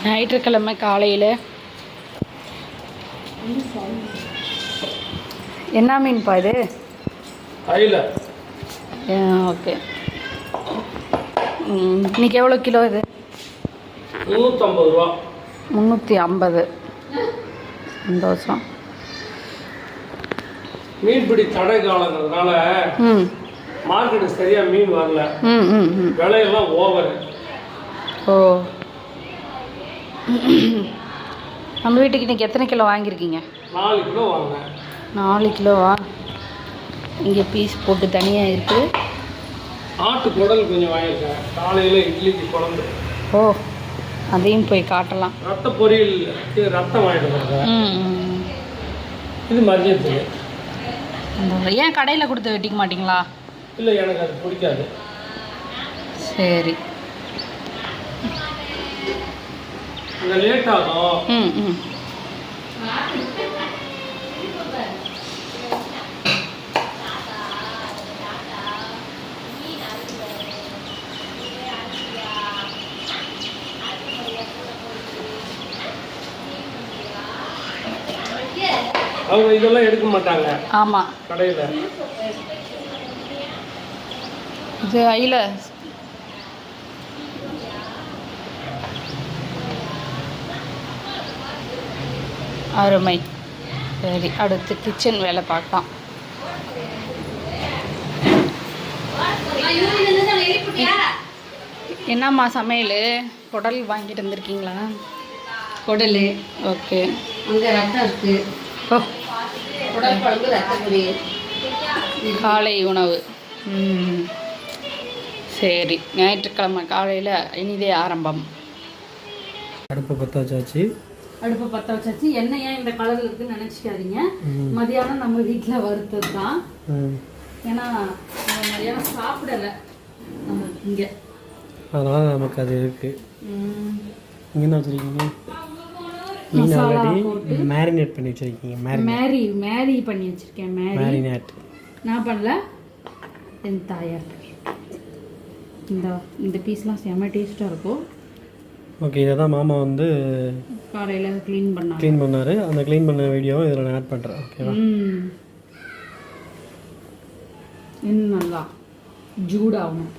ஞாயிற்றுக்கிழமை காலையில் என்ன மீன்ப்பா இது? கையில். ஓகே. இன்னைக்கு எவ்வளோ கிலோ இது? 350 ரூபா. 350. சந்தோஷம். மீன்பிடி தடை காலங்கிறதுனால மார்க்கெட்டு சரியாக மீன் வரல. விலையெல்லாம் ஓவர். ஓ, நம்ம வீட்டுக்கு இன்றைக்கி எத்தனை கிலோ வாங்கியிருக்கீங்க? 4 கிலோ வாங்கினேன். 4 கிலோவா? இங்கே பீஸ் போட்டு தனியாக இருக்குது. ஆட்டு குடல் கொஞ்சம் வாங்கியிருக்கேன். காலையில் இட்லிக்கு குழம்பு. ஓ, அதையும் போய் காட்டலாம். ரத்த பொரியல் ரத்தம் வாங்கிட்டு வந்தேன். இது மதியத்துக்கு. ஏன் கடையில் கொடுத்து வெட்டிக்க மாட்டிங்களா? இல்லை, எனக்கு அது பிடிக்காது. சரி, அங்கே லேட் ஆகும். அவங்க இதெல்லாம் எடுக்க மாட்டாங்க. ஆமாம், கடையில் இது ஐல அருமை. சரி, அடுத்து கிச்சன் வேலை பார்க்கலாம். என்னம்மா சமையல்? குடல் வாங்கிட்டு வந்திருக்கீங்களா? குடல். ஓகே. அங்கே ரத்தம் இருக்குது. ஓ, குடல் குழம்பு ரத்த பொரியல். காலை உணவு. சரி, ஞாயிற்றுக்கிழமை காலையில் இனிதே ஆரம்பம். அடுப்பை பற்ற வச்சாச்சு. அடுப்பை பற்ற வச்சாச்சு. எண்ணெய் ஏன் இந்த கலரில் இருக்குன்னு நினச்சிக்காதீங்க. மதியானம் நம்ம வீட்டில் வறுத்தது தான். ஏன்னா மதியானம் சாப்பிடலை நம்ம இங்கே, அதனால் நமக்கு அது இருக்குது. இங்கே என்ன வச்சுருக்கீங்க? மீன் ஆல்ரெடி மேரினேட் பண்ணி வச்சுருக்கீங்க. மேரி பண்ணி வச்சுருக்கேன். மேரினேட் நான் பண்ணல, என் தாயார். இந்த பீஸ்லாம் செம்ம டேஸ்ட்டாக இருக்கும். ஓகே, இதை தான் மாமா வந்து காலையில் க்ளீன் பண்ணார். அந்த க்ளீன் பண்ண வீடியோவை இதில் நான் ஆட் பண்ணுறேன். ஓகேவா? இன்னும் நல்லா ஜூடாகணும்.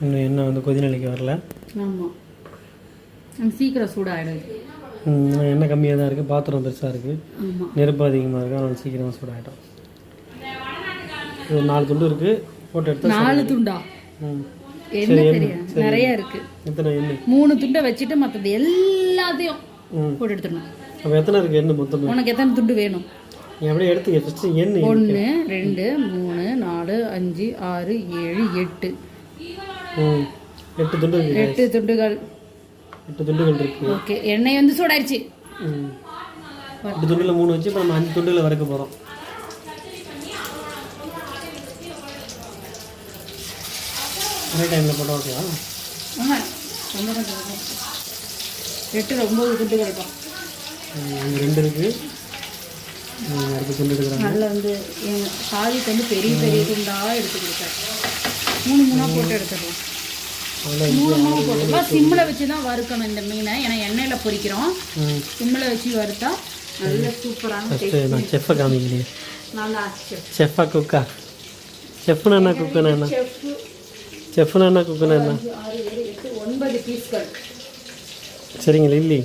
இன்னும் என்ன வந்து கொதிநிலைக்கு வரல. ஆமாம், சீக்கிரம் சூடாகிடும். எண்ணெய் கம்மியாக தான் இருக்குது, பாத்திரம் பெருசாக இருக்குது, நெருப்பு அதிகமாக இருக்குது, அதனால் சீக்கிரமாக சூடாகிடும். இது 4 துண்டு இருக்குது, போட்டு எடுத்து. 4 துண்டா? என்ன தெரியும், நிறைய இருக்குது. எத்தனை எண்ணெய்? 3 துண்டை வச்சுட்டு மற்றது எல்லாத்தையும் போட்டு எடுத்துடணும். அப்போ எத்தனை இருக்குது எண்ணெய் மொத்தம்? உனக்கு எத்தனை துண்டு வேணும்? அப்படியே எடுத்துக்க ஃபஸ்ட்டு எண்ணெய். 1 2 3 4 5 6 7 8. 8 துண்டு இருக்குது. 8 துண்டுகள். 8 துண்டுகள் இருக்குது. ஓகே, எண்ணெய் வந்து சூடாயிடுச்சு. 8 துண்டில் 3 வச்சு இப்போ நம்ம 5 துண்டுகளை வறுக்க போகிறோம். ஒரே டைமில் போட்டோம். ஓகேவா? ஆமாம், ரொம்ப கொஞ்சம் 8 9 துண்டுகள் இருக்கும். அங்கே 2 இருக்குது, அடுத்த துண்டு எடுக்கிறாங்க. அதில் வந்து எங்கள் சாதிக்கு வந்து பெரிய பெரிய துண்டாக எடுத்து கொடுத்தேன். 3 போட்டு எடுத்துடுவோம். 3 போட்டுக்கலாம். சிம்மில் வச்சு தான் வறுக்கணும் இந்த மீனை. ஏன்னா எண்ணெயில் பொரிக்கிறோம். சிம்மில் வச்சு வறுத்தா நல்ல சூப்பரான டேஸ்ட். நான் செஃப்பை காமிக்கிறேன். நல்லா செஃப்பா குக்கா? செஃப்னா என்ன, குக்குனா என்ன? செஃப்னா என்ன, குக்குனா என்ன? 6 7 8 9 பீஸ்கள். சரிங்க லில்லி,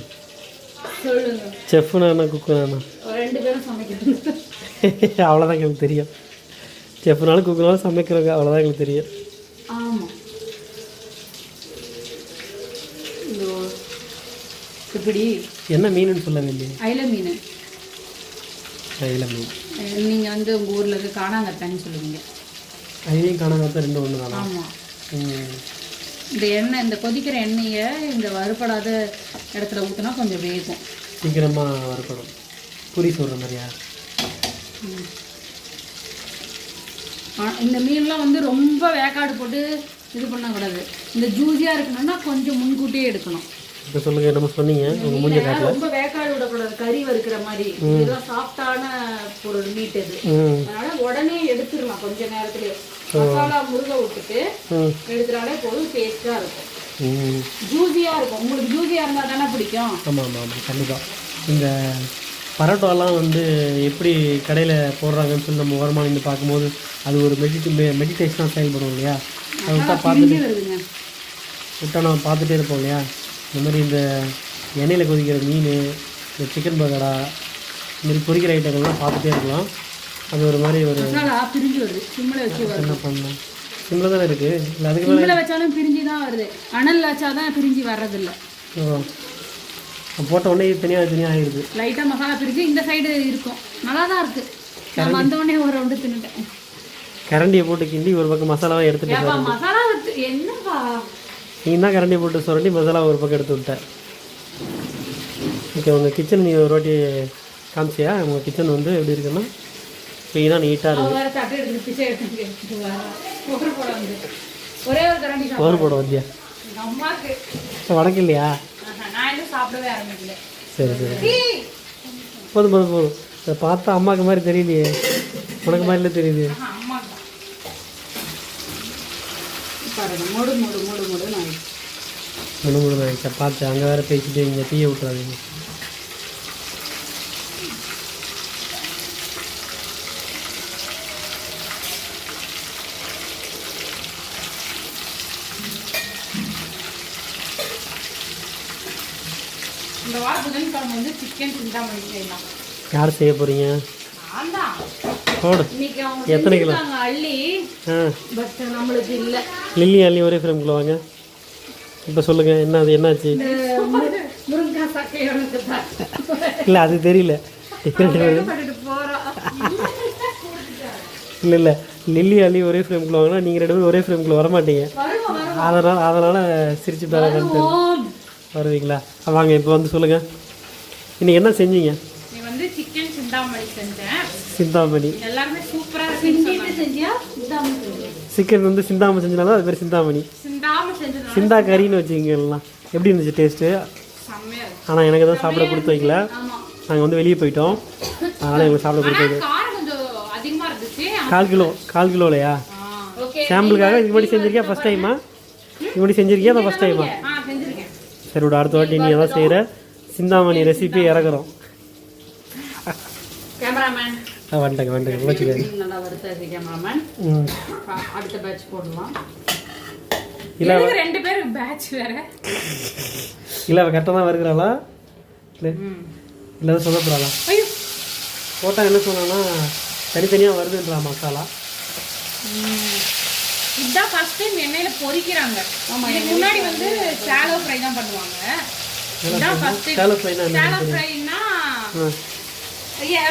சொல்லுங்க. செஃப்னா என்ன, குக்குனா என்ன? 2 பேரும் சமைக்கிறது. அவ்வளோதான் எங்களுக்கு தெரியும். செஃப்னாலும் குக்குனாலும் சமைக்கிறவங்க, அவ்வளோதான் எங்களுக்கு தெரியும். ஆமாம். இப்படி என்ன மீனுன்னு சொல்லவே இல்லையே? அயில மீன். அயில மீன். நீங்கள் வந்து உங்கள் ஊரில் இருக்க காணாங்கத்தான்னு சொல்லுவீங்க. அயிலையும் காணாங்கத்தான் 2 ஒன்று தானா? ஆமாம். இந்த எண்ணெய், இந்த கொதிக்கிற எண்ணெயை இந்த வறுபடாத இடத்துல ஊற்றினா கொஞ்சம் வேகும், சீக்கிரமாக வறுக்கணும். பூரி சொல்கிற மாதிரியா? இந்த மீன்லாம் வந்து ரொம்ப வேக்காடு போட்டு இது பண்ணக்கூடாது. இந்த ஜூஸியாக இருக்கணும்னா கொஞ்சம் முன்கூட்டியே எடுக்கணும். இப்போ சொல்லுங்க, நம்ம சொன்னீங்க உங்கள் மூஞ்ச காட்டில். ரொம்ப வேக்காடு விடக்கூடாது, கறி வறுக்கிற மாதிரி. இதெல்லாம் சாஃப்டான பொருள் மீட் இது. அதனால உடனே எடுத்துடலாம் கொஞ்ச நேரத்துலேயே. மசாலா முருக விட்டுட்டு எடுத்துட்டாலே போதும். டேஸ்ட்டாக இருக்கும், ஜூஸியாக இருக்கும். உங்களுக்கு ஜூஸியாக இருந்தால் தானே பிடிக்கும். ஆமாம் ஆமாம் ஆமாம் கண்டிப்பாக. இந்த பரோட்டாலாம் வந்து எப்படி கடையில் போடுறாங்கன்னு சொல்லி நம்ம ஓரமாக நின்று பார்க்கும்போது அது ஒரு மெடிடேஷனாக செயல்படும் இல்லையா? அதை விட்டா பார்த்துட்டு விட்டால் நம்ம பார்த்துட்டே இருப்போம் இல்லையா? இந்த மாதிரி இந்த எண்ணெயில் கொதிக்கிற மீன், இந்த சிக்கன் பக்கோடா, இந்த மாதிரி பொரிக்கிற ஐட்டங்கள்லாம் பார்த்துட்டே இருக்கலாம். அது ஒரு மாதிரி ஒரு பிரிஞ்சு வருது. சிம்மில் வச்சு என்ன பண்ணலாம், சிம்மில் தானே இருக்குது. இல்லை அதுக்கு சிம்மில் வச்சாலும் பிரிஞ்சு தான் வருது. அனல் வச்சா தான் பிரிஞ்சு வர்றதில்ல. போட்ட உடனே தனியாக ஆகிடுது. லைட்டாக மசாலா பிரிஞ்சு இந்த சைடு இருக்கும். நல்லா தான் இருக்குது. நான் வந்த உடனே ஒரு ரவுண்டு தின்னுட்டேன். கரண்டியை போட்டு கிண்டி ஒரு பக்கம் மசாலாவை எடுத்துட்டு மசாலா என்னப்பா நீ தான் கரண்டியை போட்டு சுரண்டி மசாலா ஒரு பக்கம் எடுத்து விட்டேன். ஓகே, உங்கள் கிச்சன் நீ ஒரு வாட்டி காமிச்சியா? உங்கள் கிச்சன் வந்து எப்படி இருக்குன்னா க்ளீனாக நீட்டாக இருக்குது. ஒரே ஒரு கரண்டி சோறு போட வந்தியா? வணக்கம் இல்லையா? சாப்பிடவே ஆரம்பிக்கல. சரி சரி, போதும். இதை பார்த்தா அம்மாவுக்கு மாதிரி தெரியலையே, உனக்கு மாதிரில தெரியுது. முழு ஆயிடுச்சா? பார்த்து அங்கே வேறு பேசிட்டு இங்கே தீய விட்டுறாதீங்க. இந்த வார புதன்கிழமை வந்து சிக்கன் சிந்தாமணி செய்யலாம். யார் செய்ய போகிறீங்க? எத்தனை கிலோ? அள்ளி பட் நம்மளுக்கு இல்லை. லில்லி அள்ளி ஒரே ஃப்ரேம்குள்ள வாங்க. இப்போ சொல்லுங்கள், என்ன அது என்னாச்சு? இல்லை அது தெரியல. இல்லை லில்லி அள்ளி ஒரே ஃப்ரேம்குள்ள வாங்கினா நீங்கள் 2 பேரும் ஒரே ஃப்ரேம்குள்ள வரமாட்டீங்க. அதனால் சிரிச்சுட்டாங்க. வருவீங்களா? வாங்க இப்போ வந்து சொல்லுங்கள், இன்னைக்கு என்ன செஞ்சீங்க? சிக்கன் சிந்தாமணி செஞ்சேன். சிந்தாமணி எல்லாரும் சூப்பரா செஞ்சியா? சிக்கன் வந்து சிந்தாமணி செஞ்சனால அது பேர் சிந்தாமணி. சிந்தா கறின்னு வச்சுக்கிங்கலாம். எப்படி இருந்துச்சு டேஸ்ட்டு? ஆனால் எனக்கு தான் சாப்பிட கொடுத்து வைக்கல. நாங்கள் வந்து வெளியே போயிட்டோம், அதனால் எங்களுக்கு சாப்பிட கொடுத்து வைக்கல. 4 கிலோலையா? சாம்பிளுக்காக இது மாதிரி செஞ்சிருக்கியா? ஃபஸ்ட் டைமா இது மாதிரி செஞ்சிருக்கியா? அதான் ஃபஸ்ட் டைமா? சரி விட, அடுத்த வாட்டி நீ எதாவது செய்கிற சிந்தாமணி ரெசிபி இறக்குறோம். கேமராமேன் வந்துட்டேங்க வச்சுக்கோங்க. நல்லா வறுத்தாச்சு கேமராமேன். அடுத்த பேட்ச் போடலாம். இல்லை 2 பேர் பேட்ச் வேற. இல்லை அவள் கரெக்டாக தான் வருகிறாளா? இல்லை சொல்ல போகிறாளா? ஐயோ போட்டால் என்ன சொன்னான்னா தனித்தனியாக வருதுன்றா மசாலா. இதுதான் ஃபர்ஸ்ட் டைம் எண்ணெயில் பொரிக்கிறாங்க. முன்னாடி வந்து ஷாலோ ஃப்ரை தான் பண்ணுவாங்க. இதுதான் ஃபர்ஸ்ட் டைம். ஷாலோ ஃப்ரைனா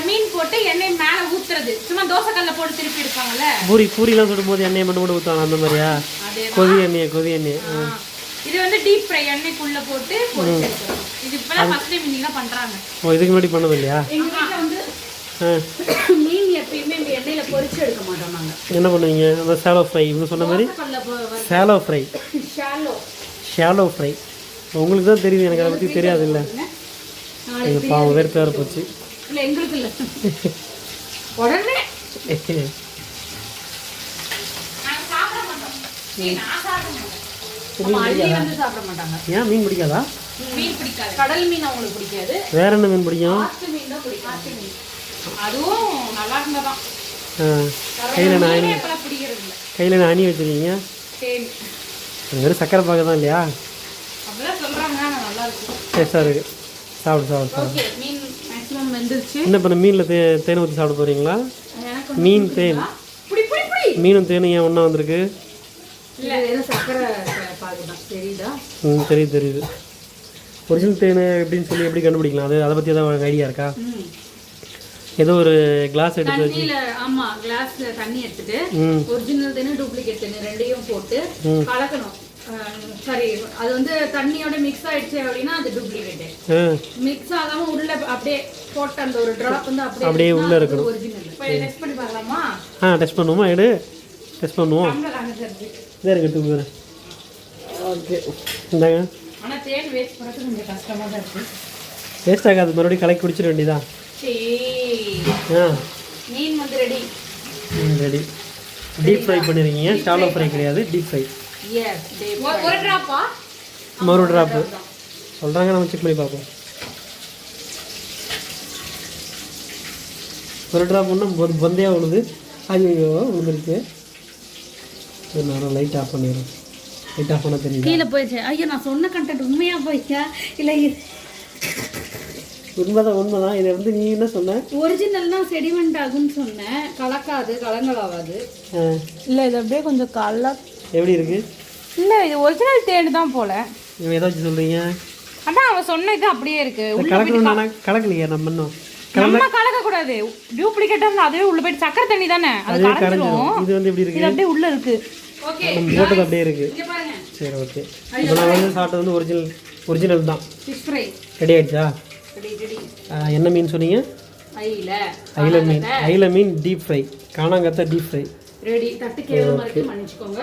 மீன் போட்டு எண்ணெய் மேலே ஊத்துறது. சும்மா தோசைக்கல்ல போட்டு திருப்பி எடுப்பாங்கல்ல. பூரிலாம் சுடும் போது எண்ணெய் மட்டும் ஊற்றுவாங்க அந்த மாதிரியா? கொதி எண்ணெய். இது வந்து டீப் ஃப்ரை எண்ணெய்க்குள்ள போட்டு பொரிச்செடுக்கணும். இது இப்பதான் ஃபர்ஸ்ட் டைம் இன்னைக்கு தான் பண்றாங்க. ஓ, இதுக்கு முன்னாடி பண்ணது இல்லையா? எங்க வீட்ல வந்து மீன் எப்பயுமே எண்ணெயில பொரிச்சு எடுக்க மாட்டோம் நாங்க. என்ன பண்ணுவீங்க? அந்த ஷாலோ ஃப்ரை இவங்க சொன்ன மாதிரி. ஷாலோ ஃப்ரை உங்களுக்கு தான் தெரியுது, எனக்கு அதை பற்றி தெரியாது. இல்லை எங்கள் பாவம் வேறு பேர போச்சு. இல்லை எங்களுக்கு இல்லை உடனே ஏன் மீன் பிடிக்காதா? மீன் பிடிக்காது. கடல் மீன் அவங்களுக்கு பிடிக்காது. வேற என்ன மீன் பிடிக்கும்? அதுவும் நல்லா இருந்ததான். கையில் நான் அணி வச்சுருக்கீங்க. வெறும் சக்கரை பாக்க தான் இல்லையா? டேஸ்டாக இருக்குது. சாப்பிடு. என்ன பண்ண மீனில் தேன் ஊற்றி சாப்பிட போகிறீங்களா? மீன் தேன், மீனும் தேனும் ஏன் ஒன்றா வந்திருக்கு? தெரியுது. ஒரிஜினல் தேன் எப்படின்னு சொல்லி எப்படி கண்டுபிடிக்கலாம்? அதை பற்றி ஏதாவது ஐடியா இருக்கா? ஏதோ ஒரு கிளாஸ் எடுத்து வச்சு கிளாஸ்ல தண்ணி எடுத்துட்டு ஒரிஜினல் தேன் டூப்ளிகேட் தேன் ரெண்டையும் போட்டு கலக்கணும். சரி, அது வந்து தண்ணியோட மிக்ஸ் ஆயிடுச்சு அப்படின்னா அது டூப்ளிகேட். மிக்ஸ் ஆகாம உள்ள அப்படியே போட்ட அந்த ஒரு டிராப் வந்து அப்படியே உள்ள இருக்கணும். ஒரிஜினல் டெஸ்ட் பண்ணி பார்க்கலாமா? டெஸ்ட் பண்ணுவோமா? டெஸ்ட் பண்ணுவோம். இதே இருக்கு. ஓகே, இந்தாங்க. ஆனா தேன் வேஸ்ட் பண்றது கொஞ்சம் கஷ்டமா தான் இருக்கு. வேஸ்ட் ஆகாது, மறுபடியும் கலக்கி குடிச்சிட வேண்டியதான். மீன் வந்து ரெடி. டீப் ஃப்ரை பண்ணிருக்கீங்க, ஷாலோ ஃப்ரை கிடையாது, டீப் ஃப்ரை. எஸ் ஒரு டிராப்பா மறு ட்ராப்பு சொல்கிறாங்க, நம்ம செக் பண்ணி பார்ப்போம். ஒரு ட்ராப் ஒன்றும் பந்தையாக விழுது. ஐயோ விழுந்துருக்கு. நான் லைட் ஆஃப் பண்ணிடுறேன். லைட் ஆஃப் பண்ண தெரியும். கீழே போயிடுச்சு. ஐயோ நான் சொன்ன கண்டென்ட் உண்மையா போயிச்சா இல்லை உண்மைதான். இதை வந்து நீ என்ன சொன்ன? ஒரிஜினல்னா செடிமெண்ட் ஆகும்னு சொன்னேன். கலக்காது, கலங்கலாகாது. இல்லை இது அப்படியே கொஞ்சம் எப்படி இருக்கு? இல்லை இது ஒரிஜினல் தேடு தான் போல. நீங்கள் ஏதாச்சும் சொல்கிறீங்க? அதான் அவன் சொன்ன இது அப்படியே இருக்கு. கலக்கலையா? நம்ம இன்னும் நம்ம கலக்க கூடாது. டூப்ளிகேட்டா இருந்தா அதுவே உள்ள போயிட்டு சக்கரை தண்ணி தானே அது கரைஞ்சிரும். இது வந்து எப்படி இருக்கு? இது அப்படியே உள்ள இருக்கு. ஓகே நம்ம போட்டது அப்படியே இருக்கு. இங்க பாருங்க. சரி ஓகே. இப்போ நான் வந்து சாப்பிட்டது வந்து ஒரிஜினல் தான். ஃபிஷ் ஃப்ரை ரெடி ஆயிடுச்சா? ரெடி. என்ன மீன் சொன்னீங்க? ஐல மீன் டீப் ஃப்ரை. காணாங்கத்தை டீப் ஃப்ரை ரெடி. தட்டு கேவலமா இருக்கு, மன்னிச்சுக்கோங்க.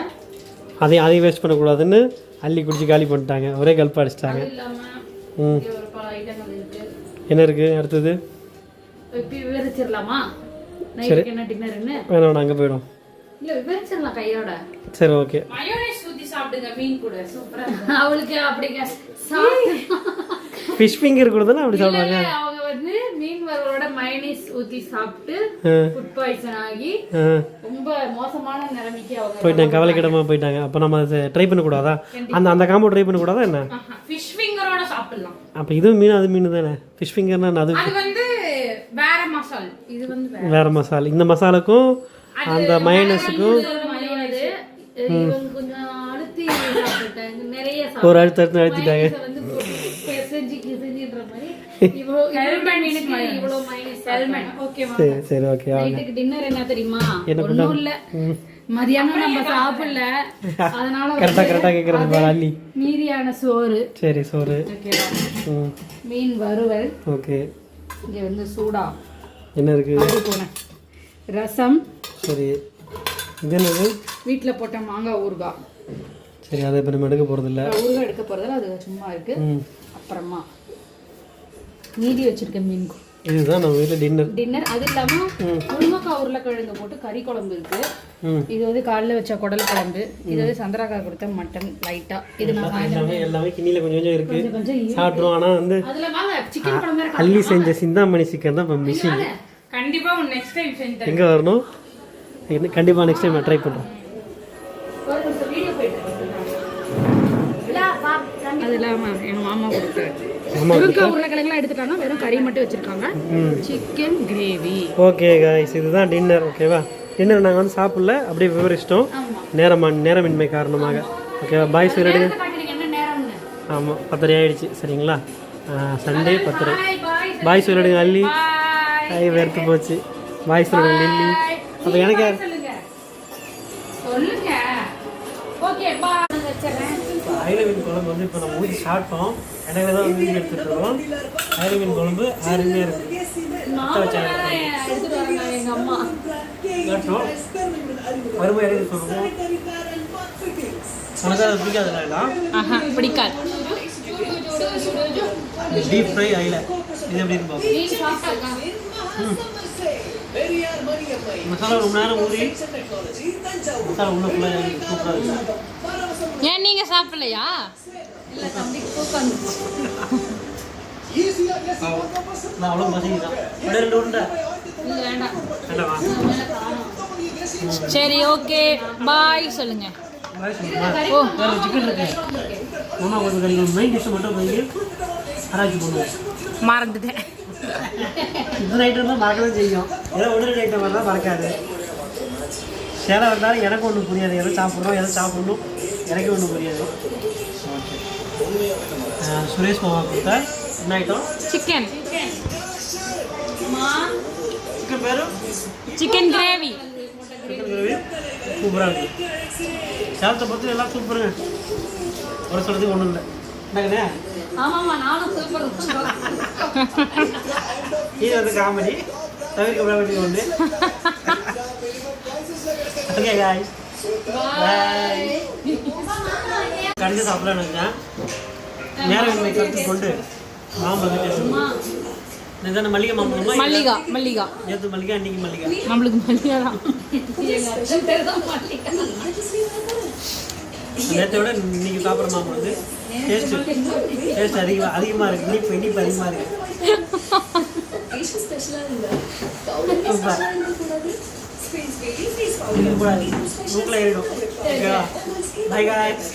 அதையும் வேஸ்ட் பண்ணக்கூடாதுன்னு அள்ளி குடிச்சு காலி பண்ணிட்டாங்க. ஒரே கல்ப்பா அடிச்சிட்டாங்க. என்ன இருக்கு அடுத்தது? விவரிச்சிடலாமா? நைட்டுக்கு என்ன டின்னர்னு? வேணாம், அங்கே போயிடும். இல்ல விவரிச்சிடலாம் கையோட. சரி ஓகே. மயோனைஸ் ஊத்தி சாப்பிடுங்க மீன் கூட, சூப்பரா அவளுக்கு அப்படிங்க. ஃபிஷ் ஃபிங்கர் கூட தானே அப்படி சாப்பிடுவாங்க. அவங்க வந்து மீன் வறுவலோட மயோனைஸ் ஊத்தி சாப்பிட்டு ஃபுட் பாய்சன் ஆகி ரொம்ப மோசமான நிலைமைக்கு அவங்க போயிட்டாங்க. கவலைக்கிடமா போயிட்டாங்க. அப்போ நம்ம அதை ட்ரை பண்ணக்கூடாதா? அந்த காம்போ ட்ரை பண்ணக்கூடாதா என்ன? ஃபிஷ் ஃபிங்கரோட சாப்பிடலாம். அப்போ இதுவும் மீன், அது மீன் தானே. ஃபிஷ் ஃபிங்கர்னா அது வந்து வேற மசால், இது வந்து வேற மசால். இந்த மசாலுக்கும் அந்த மயோனைஸுக்கும் கொஞ்சம் அழுத்தி சாப்பிட்டாங்க. நிறைய ஒரு அழுத்த அழுத்திட்டாங்க. சரி ஓகே. டின்னர் என்ன தெரியுமா? ஒண்ணும் இல்ல, மதியானம் நம்ம சாப்பிடல, அதனால கரெக்டா கேக்குறது. மீதியான சோறு. சரி சோறு. மீன் வறுவல். ஓகே. இங்க வந்து சூடா என்ன இருக்கு? ரசம். சரி. இது என்னது? வீட்டில் போட்ட மாங்காய் ஊறுகாய். சரி, அதை இப்போ நம்ம எடுக்க போகிறதில்ல. ஊறுகாய் எடுக்க போகிறதில்ல, அது சும்மா இருக்கு. அப்புறமா மீதி வச்சிருக்க மீன். இதுதான் நம்ம வீட்டில் டின்னர். அது இல்லாமல் முருங்கைக்காய் உருளைக்கிழங்கு போட்டு கறி குழம்பு இருக்கு. இது வந்து காலையில் வச்ச குடல் குழம்பு. இது வந்து சந்திராக்காய் கொடுத்த மட்டன் லைட்டா. இது நான் எல்லாமே கிண்ணியில் கொஞ்சம் கொஞ்சம் இருக்கு, சாப்பிட்ருவோம். ஆனால் வந்து சிக்கன் குழம்பு அள்ளி செஞ்ச சிந்தாமணி சிக்கன் தான் இப்போ மிஷின். கண்டிப்பா நெக்ஸ்ட் டைம் செஞ்சு எங்கே வரணும்? கண்டிப்பாக நெக்ஸ்ட் டைம் நான் ட்ரை பண்ணுறேன். அது இல்லாமல் எங்கள் மாமா கொடுத்தாரு. உருளைக்கிழங்குலாம் எடுத்துட்டாங்க, வெறும் கறி மட்டும் வச்சிருக்காங்க. Chicken gravy. ஓகே காய்ஸ், இதுதான் டின்னர். ஓகேவா? டின்னர் நாங்கள் வந்து சாப்பிடல, அப்படியே விவரிச்சிட்டோம் நேரமின்மை காரணமாக. ஓகேவா? பாய் சொல்லிடுங்க. ஆமாம், 10:30 ஆயிடுச்சு. சரிங்களா? சண்டே 10:30. பாய் சொல்லிடுங்க. அள்ளி வெறுத்து போச்சு. பாய் சொல்லிடுங்க லில்லி. அப்போ எனக்கு ஐல மீன் குழம்பு வந்து இப்போ நம்ம ஊற்றி சாப்பிட்டோம். எனக்கு தான் மீன் எடுத்துகிட்டு இருக்கோம். ஐல மீன் குழம்பு அருமையாக இருக்குது. எங்கள் அம்மா காட்டும் வறுமை எடுத்து சொல்லுவோம். உனக்கு அது பிடிக்காதுலாம்? பிடிக்காது. டீப் ஃப்ரை ஐல இது எப்படி இருக்கும்? மசாலா ரொம்ப நேரம் ஊறி மசாலா உள்ள ஃபுல்லாக சூப்பராக இருக்கு. ஏன் நீங்க சாப்பிடலையா? இல்ல தம்பி தூக்கம். நான் அவ்வளோ பசிக்குதான். ரெண்டு உருண்டை இல்லை வேண்டாம். வேண்டாமா? சரி ஓகே பாய் சொல்லுங்க. ஓ சிக்கன் இருக்கு. மாமா கொஞ்சம் கிடைக்கும். மெயின் டிஷ்ஷை மட்டும் போய் ஆராய்ச்சி பண்ணுவோம். மறந்துட்டேன். இந்த ஐட்டம் தான் மறக்க தான் செய்யும். ஏதோ ஒன்று ஐட்டம் வரலாம் மறக்காது. சேலை வந்தாலும் எனக்கு ஒன்றும் புரியாது. எதை சாப்பிட்றோம், எதை சாப்பிட்ணும் எனக்கு ஒன்றும் புரியாது. ஓகே. சுரேஷ் மாமா கொடுத்தா என்ன ஐட்டம்? சிக்கன். சிக்கன் பேரு சிக்கன் கிரேவி. சிக்கன் கிரேவி சூப்பராக இருக்குது. சேலத்தை பொறுத்து எல்லாம் சூப்பருங்க. ஒரு சொல்கிறதுக்கு ஒன்றும் இல்லை. என்னங்கண்ணே? ஆமாம்மா நானும் சூப்பர். இது வந்து காமெடி தவிர்க்க வேண்டிய ஒன்று. ஓகே காய்ஸ், பாய். கடைசி சாப்பிட நினைச்சேன். நேரம் கருத்து கொண்டு மாம்பழம் இதுதானே மல்லிகை மாம்பழமா? மல்லிகா மல்லிகா நேற்று மல்லிகை அன்னைக்கு மல்லிகை. நம்மளுக்கு மல்லிகா தான். நேற்றை விட இன்னைக்கு சாப்பிட்ற மாம்பழம் வந்து டேஸ்ட் அதிகமாக இருக்குது. இனிப்பு அதிகமாக இருக்குது. மூக்கில் ஏறிடும். ஓகேவா? By guys.